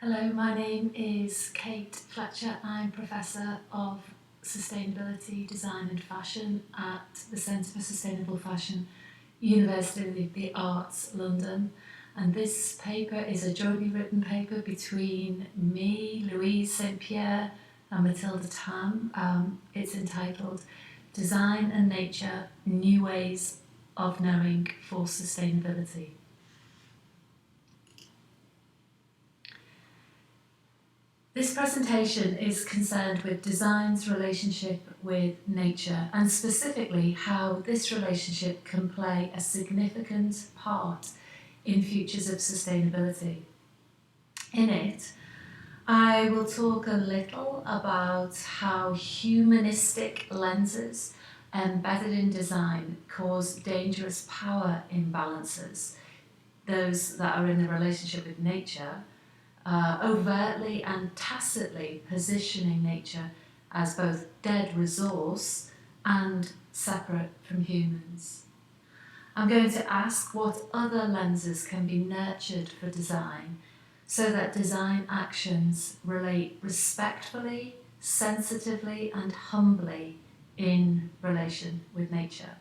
Hello, my name is Kate Fletcher. I'm Professor of Sustainability, Design and Fashion at the Centre for Sustainable Fashion, University of the Arts, London. And this paper is a jointly written paper between me, Louise, Pierre and Mathilda, Tham. It's entitled Design and Nature, New Ways of Knowing for Sustainability. This presentation is concerned with design's relationship with nature, and specifically how this relationship can play a significant part in futures of sustainability. In it, I will talk a little about how humanistic lenses embedded in design cause dangerous power imbalances, those that are in the relationship with nature, overtly and tacitly positioning nature as both dead resource and separate from humans. I'm going to ask what other lenses can be nurtured for design so that design actions relate respectfully, sensitively and humbly in relation with nature.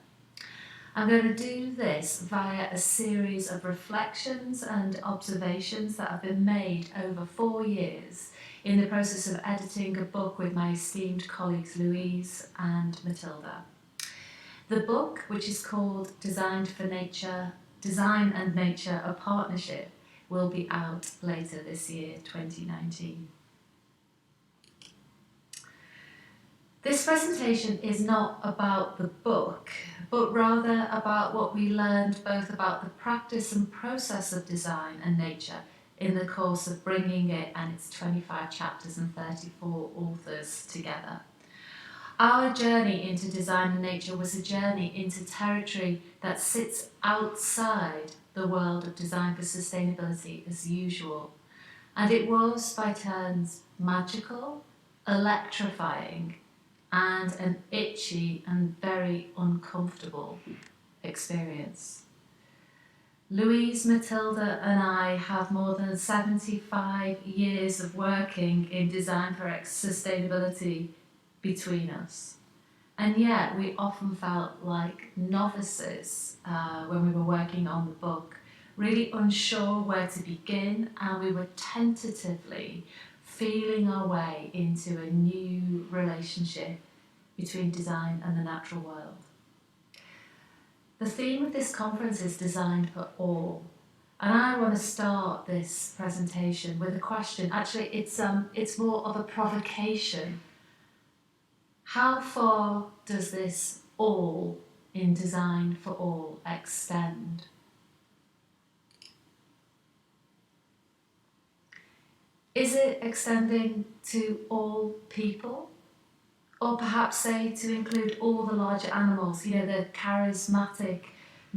I'm going to do this via a series of reflections and observations that have been made over 4 years in the process of editing a book with my esteemed colleagues Louise and Mathilda. The book, which is called Design and Nature, a Partnership, will be out later this year, 2019. This presentation is not about the book, but rather about what we learned both about the practice and process of design and nature in the course of bringing it and its 25 chapters and 34 authors together. Our journey into design and nature was a journey into territory that sits outside the world of design for sustainability as usual. And it was by turns magical, electrifying, and an itchy and very uncomfortable experience. Louise, Mathilda and I have more than 75 years of working in design for sustainability between us. And yet we often felt like novices when we were working on the book, really unsure where to begin, and we were tentatively feeling our way into a new relationship between design and the natural world. The theme of this conference is designed for all, and I want to start this presentation with a question. Actually, it's more of a provocation. How far does this all in design for all extend? Is it extending to all people? Or perhaps say to include all the larger animals, the charismatic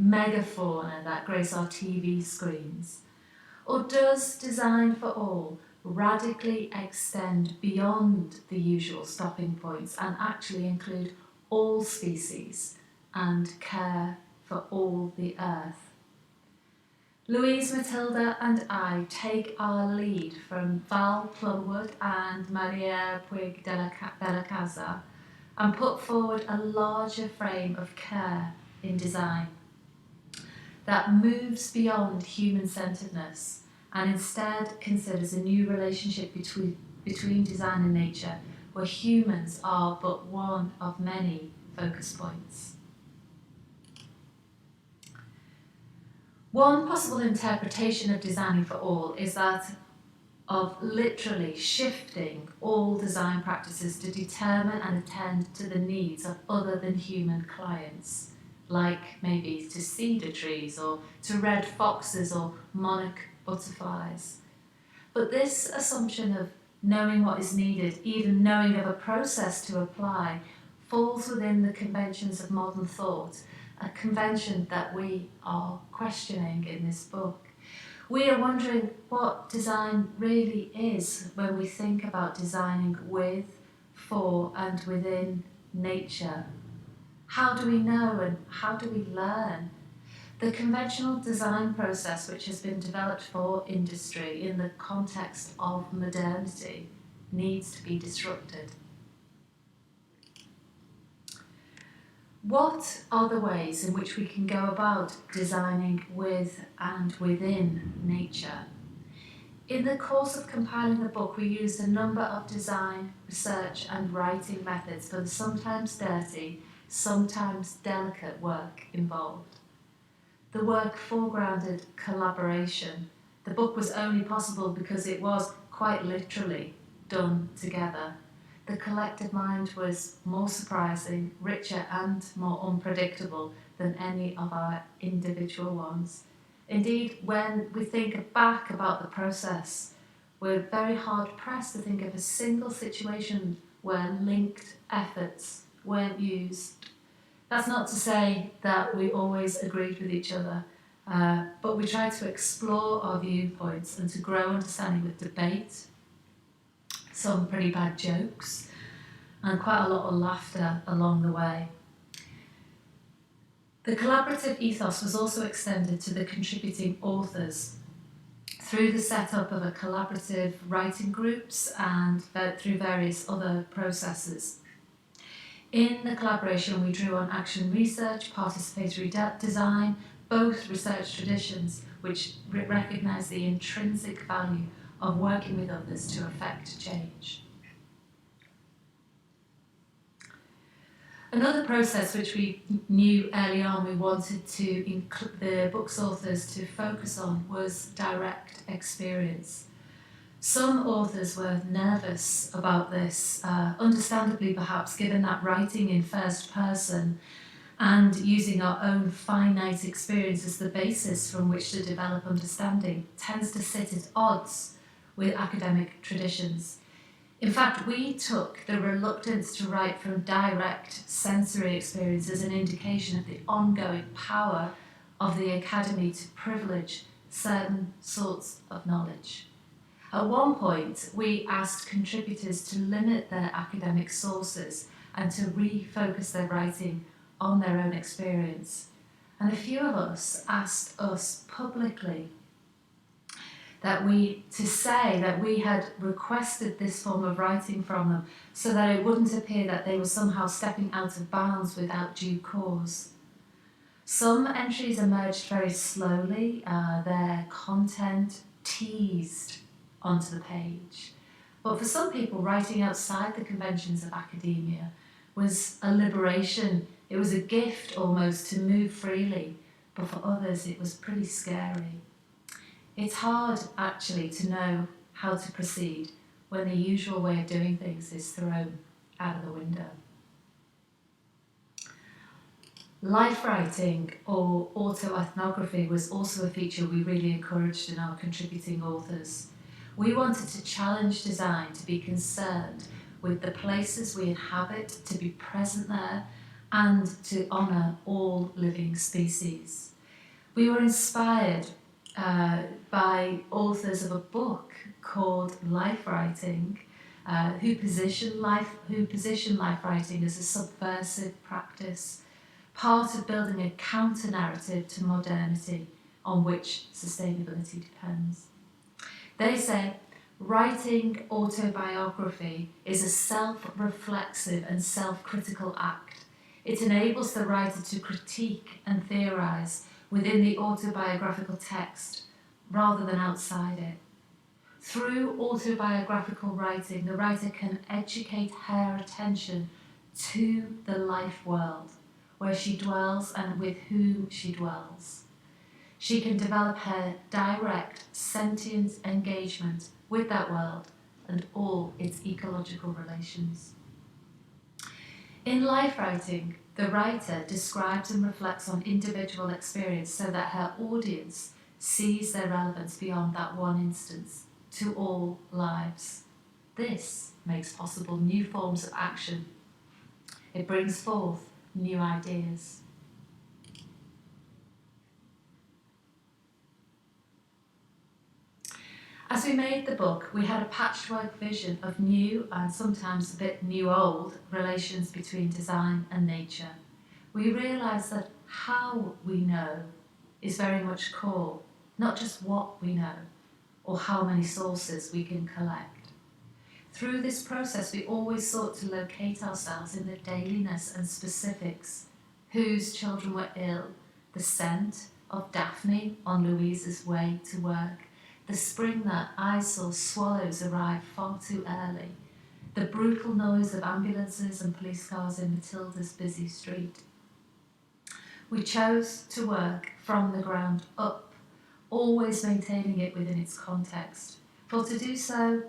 megafauna that grace our TV screens? Or does design for all radically extend beyond the usual stopping points and actually include all species and care for all the earth? Louise, Mathilda and I take our lead from Val Plumwood and Maria Puig de la Casa and put forward a larger frame of care in design that moves beyond human-centeredness and instead considers a new relationship between design and nature where humans are but one of many focus points. One possible interpretation of designing for all is that of literally shifting all design practices to determine and attend to the needs of other than human clients, like maybe to cedar trees or to red foxes or monarch butterflies. But this assumption of knowing what is needed, even knowing of a process to apply, falls within the conventions of modern thought, a convention that we are questioning in this book. We are wondering what design really is when we think about designing with, for and within nature. How do we know and how do we learn? The conventional design process, which has been developed for industry in the context of modernity, needs to be disrupted. What are the ways in which we can go about designing with and within nature? In the course of compiling the book, we used a number of design, research and writing methods for the sometimes dirty, sometimes delicate work involved. The work foregrounded collaboration. The book was only possible because it was, quite literally, done together. The collective mind was more surprising, richer and more unpredictable than any of our individual ones. Indeed, when we think back about the process, we're very hard pressed to think of a single situation where linked efforts weren't used. That's not to say that we always agreed with each other, but we tried to explore our viewpoints and to grow understanding with debate, some pretty bad jokes, and quite a lot of laughter along the way. The collaborative ethos was also extended to the contributing authors through the setup of a collaborative writing groups and through various other processes. In the collaboration, we drew on action research, participatory design, both research traditions which recognise the intrinsic value of working with others to effect change. Another process which we knew early on we wanted to the book's authors to focus on was direct experience. Some authors were nervous about this, understandably perhaps, given that writing in first person and using our own finite experience as the basis from which to develop understanding tends to sit at odds with academic traditions. In fact, we took the reluctance to write from direct sensory experience as an indication of the ongoing power of the academy to privilege certain sorts of knowledge. At one point, we asked contributors to limit their academic sources and to refocus their writing on their own experience. And a few of us asked us publicly to say that we had requested this form of writing from them so that it wouldn't appear that they were somehow stepping out of bounds without due cause. Some entries emerged very slowly, their content teased onto the page. But for some people, writing outside the conventions of academia was a liberation. It was a gift almost to move freely, but for others it was pretty scary. It's hard, actually, to know how to proceed when the usual way of doing things is thrown out of the window. Life writing or autoethnography was also a feature we really encouraged in our contributing authors. We wanted to challenge design to be concerned with the places we inhabit, to be present there, and to honour all living species. We were inspired by authors of a book called Life Writing, who position life writing as a subversive practice, part of building a counter-narrative to modernity on which sustainability depends. They say, writing autobiography is a self-reflexive and self-critical act. It enables the writer to critique and theorise within the autobiographical text rather than outside it. Through autobiographical writing, the writer can educate her attention to the life world, where she dwells and with whom she dwells. She can develop her direct, sentient engagement with that world and all its ecological relations. In life writing, the writer describes and reflects on individual experience so that her audience sees their relevance beyond that one instance to all lives. This makes possible new forms of action. It brings forth new ideas. As we made the book, we had a patchwork vision of new and sometimes a bit new-old relations between design and nature. We realised that how we know is very much core, not just what we know or how many sources we can collect. Through this process, we always sought to locate ourselves in the dailiness and specifics: whose children were ill, the scent of Daphne on Louise's way to work, the spring that I saw swallows arrive far too early, the brutal noise of ambulances and police cars in Mathilda's busy street. We chose to work from the ground up, always maintaining it within its context. For to do so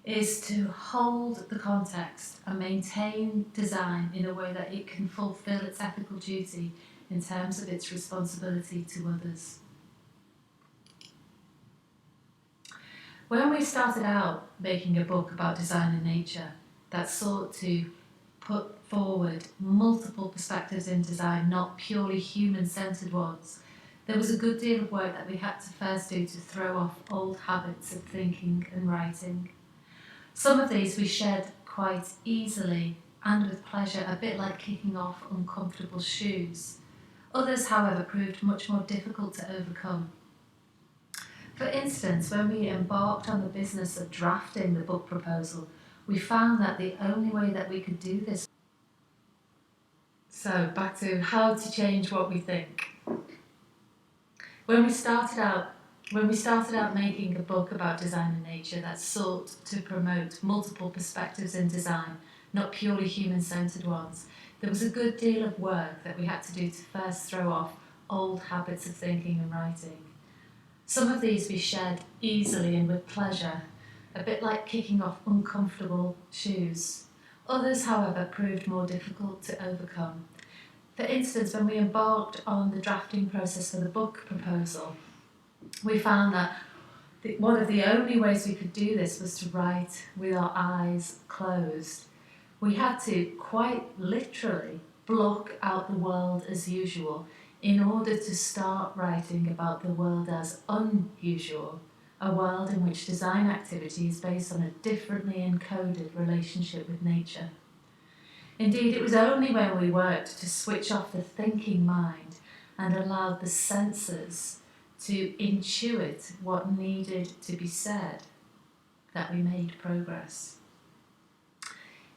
is to hold the context and maintain design in a way that it can fulfill its ethical duty in terms of its responsibility to others. When we started out making a book about design and nature that sought to put forward multiple perspectives in design, not purely human-centred ones, there was a good deal of work that we had to first do to throw off old habits of thinking and writing. Some of these we shed quite easily and with pleasure, a bit like kicking off uncomfortable shoes. Others, however, proved much more difficult to overcome. For instance, when we embarked on the business of drafting the book proposal, we found that the only way that we could do this. So, back to how to change what we think. When we started out making a book about design and nature that sought to promote multiple perspectives in design, not purely human-centred ones, there was a good deal of work that we had to do to first throw off old habits of thinking and writing. Some of these we shed easily and with pleasure, a bit like kicking off uncomfortable shoes. Others, however, proved more difficult to overcome. For instance, when we embarked on the drafting process for the book proposal, we found that one of the only ways we could do this was to write with our eyes closed. We had to quite literally block out the world as usual in order to start writing about the world as unusual, a world in which design activity is based on a differently encoded relationship with nature. Indeed, it was only when we worked to switch off the thinking mind and allowed the senses to intuit what needed to be said that we made progress.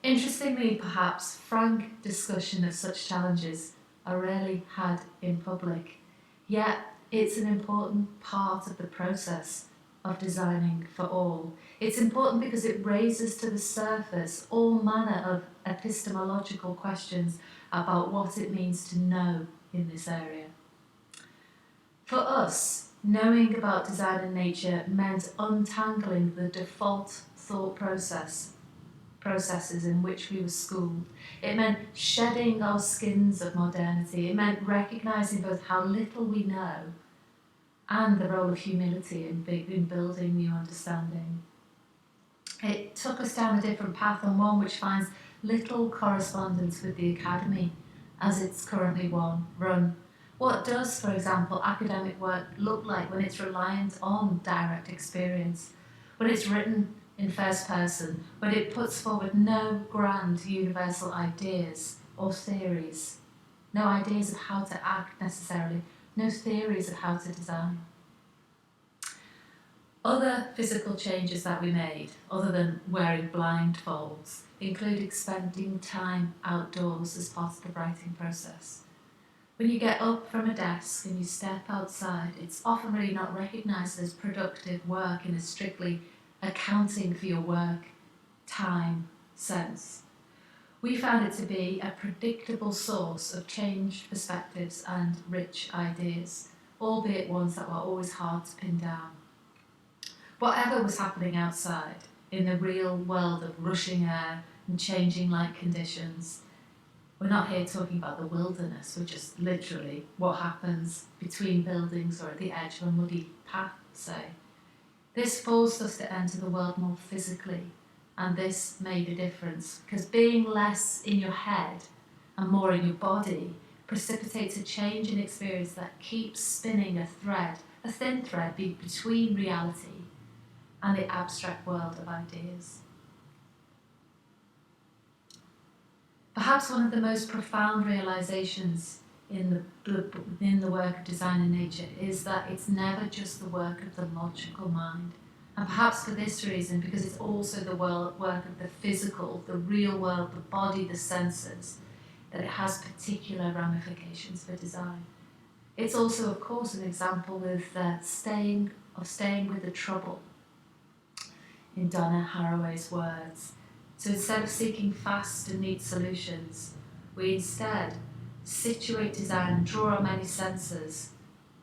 Interestingly, perhaps, frank discussion of such challenges are rarely had in public, yet it's an important part of the process of designing for all. It's important because it raises to the surface all manner of epistemological questions about what it means to know in this area. For us, knowing about design and nature meant untangling the default thought processes in which we were schooled. It meant shedding our skins of modernity. It meant recognising both how little we know and the role of humility in building new understanding. It took us down a different path, and one which finds little correspondence with the academy as it's currently run. What does, for example, academic work look like when it's reliant on direct experience, when it's written in first person, when it puts forward no grand universal ideas or theories, no ideas of how to act necessarily, no theories of how to design? Other physical changes that we made, other than wearing blindfolds, included spending time outdoors as part of the writing process. When you get up from a desk and you step outside, it's often really not recognised as productive work in a strictly accounting for your work, time, sense. We found it to be a predictable source of changed perspectives and rich ideas, albeit ones that were always hard to pin down. Whatever was happening outside, in the real world of rushing air and changing light conditions, we're not here talking about the wilderness, we're just literally what happens between buildings or at the edge of a muddy path, say. This forced us to enter the world more physically, and this made a difference, because being less in your head and more in your body precipitates a change in experience that keeps spinning a thin thread between reality and the abstract world of ideas. Perhaps one of the most profound realizations in the work of design and nature is that it's never just the work of the logical mind. And perhaps for this reason, because it's also the work of the physical, the real world, the body, the senses, that it has particular ramifications for design. It's also, of course, an example with staying with the trouble, in Donna Haraway's words. So instead of seeking fast and neat solutions, we instead situate design and draw on many senses.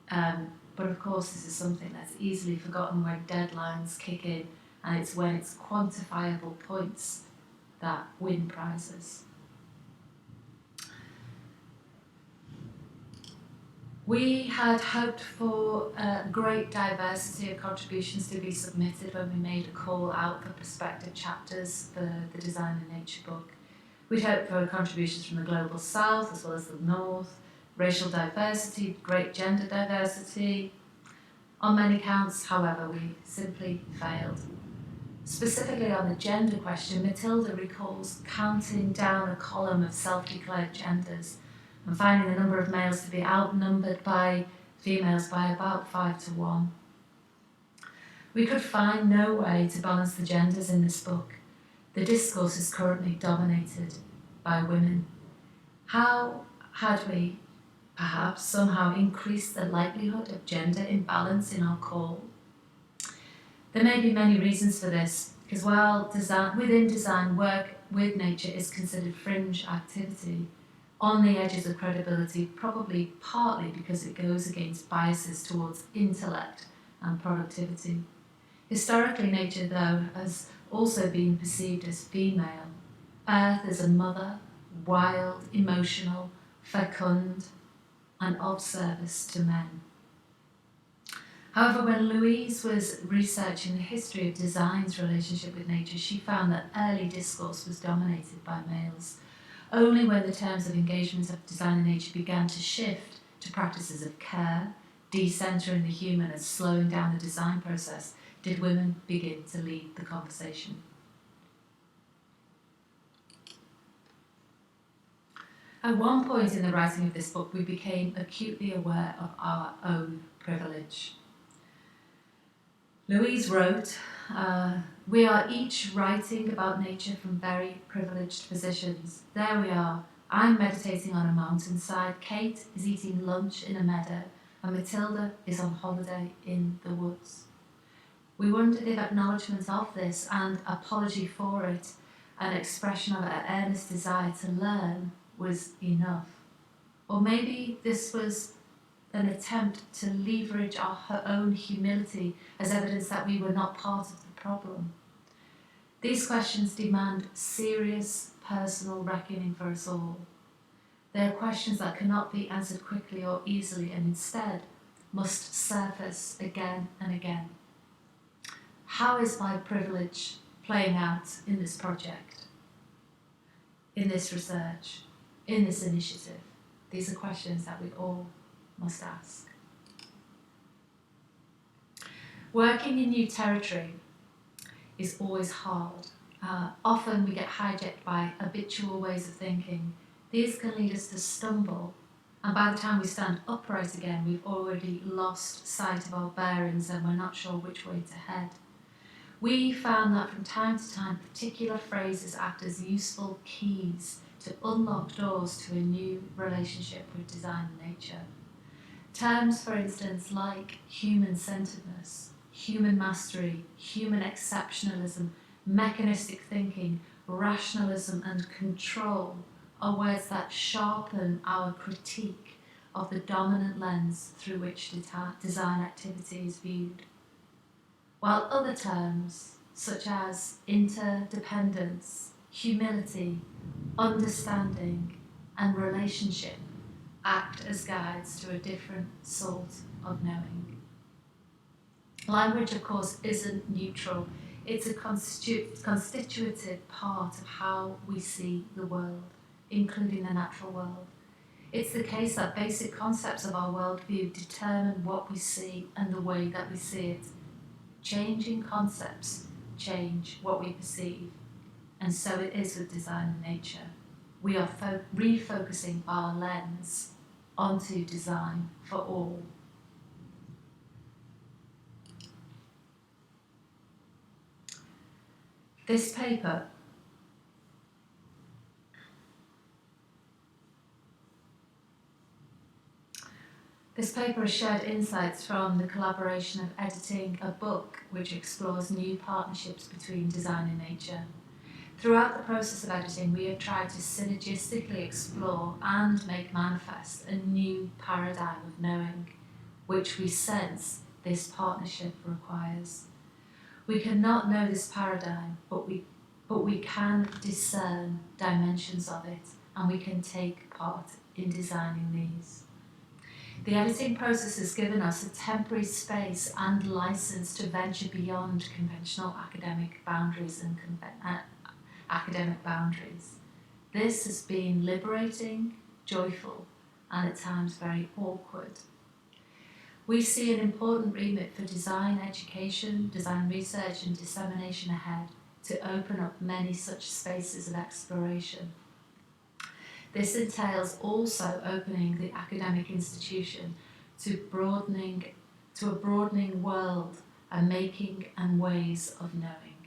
But of course, this is something that's easily forgotten when deadlines kick in, and it's when it's quantifiable points that win prizes. We had hoped for a great diversity of contributions to be submitted when we made a call out for prospective chapters for the Design and Nature book. We'd hoped for contributions from the Global South as well as the North, racial diversity, great gender diversity. On many counts, however, we simply failed. Specifically on the gender question, Mathilda recalls counting down a column of self-declared genders and finding the number of males to be outnumbered by females by about 5 to 1. We could find no way to balance the genders in this book. The discourse is currently dominated by women. How had we perhaps somehow increased the likelihood of gender imbalance in our call? There may be many reasons for this, because while within design, work with nature is considered fringe activity, on the edges of credibility, probably partly because it goes against biases towards intellect and productivity. Historically, nature, though, has also been perceived as female. Earth as a mother, wild, emotional, fecund, and of service to men. However, when Louise was researching the history of design's relationship with nature, she found that early discourse was dominated by males. Only when the terms of engagement of design and nature began to shift to practices of care, decentering the human and slowing down the design process, did women begin to lead the conversation. At one point in the writing of this book, we became acutely aware of our own privilege. Louise wrote, "We are each writing about nature from very privileged positions. There we are. I'm meditating on a mountainside, Kate is eating lunch in a meadow, and Mathilda is on holiday in the woods." We wondered if acknowledgement of this and apology for it, an expression of our earnest desire to learn, was enough. Or maybe this was an attempt to leverage our own humility as evidence that we were not part of the problem. These questions demand serious personal reckoning for us all. They are questions that cannot be answered quickly or easily, and instead must surface again and again. How is my privilege playing out in this project, in this research, in this initiative? These are questions that we all must ask. Working in new territory is always hard. Often we get hijacked by habitual ways of thinking. These can lead us to stumble, and by the time we stand upright again, we've already lost sight of our bearings and we're not sure which way to head. We found that from time to time, particular phrases act as useful keys to unlock doors to a new relationship with design and nature. Terms, for instance, like human-centeredness, human mastery, human exceptionalism, mechanistic thinking, rationalism, and control are words that sharpen our critique of the dominant lens through which design activity is viewed. While other terms, such as interdependence, humility, understanding, and relationship, act as guides to a different sort of knowing. Language, of course, isn't neutral. It's a constitutive part of how we see the world, including the natural world. It's the case that basic concepts of our worldview determine what we see and the way that we see it. Changing concepts change what we perceive, and so it is with design and nature. We are refocusing our lens onto design for all. This paper has shared insights from the collaboration of editing a book which explores new partnerships between design and nature. Throughout the process of editing, we have tried to synergistically explore and make manifest a new paradigm of knowing, which we sense this partnership requires. We cannot know this paradigm, but we can discern dimensions of it, and we can take part in designing these. The editing process has given us a temporary space and license to venture beyond conventional academic boundaries and academic boundaries. This has been liberating, joyful, and at times very awkward. We see an important remit for design education, design research, and dissemination ahead to open up many such spaces of exploration. This entails also opening the academic institution to a broadening world and making and ways of knowing.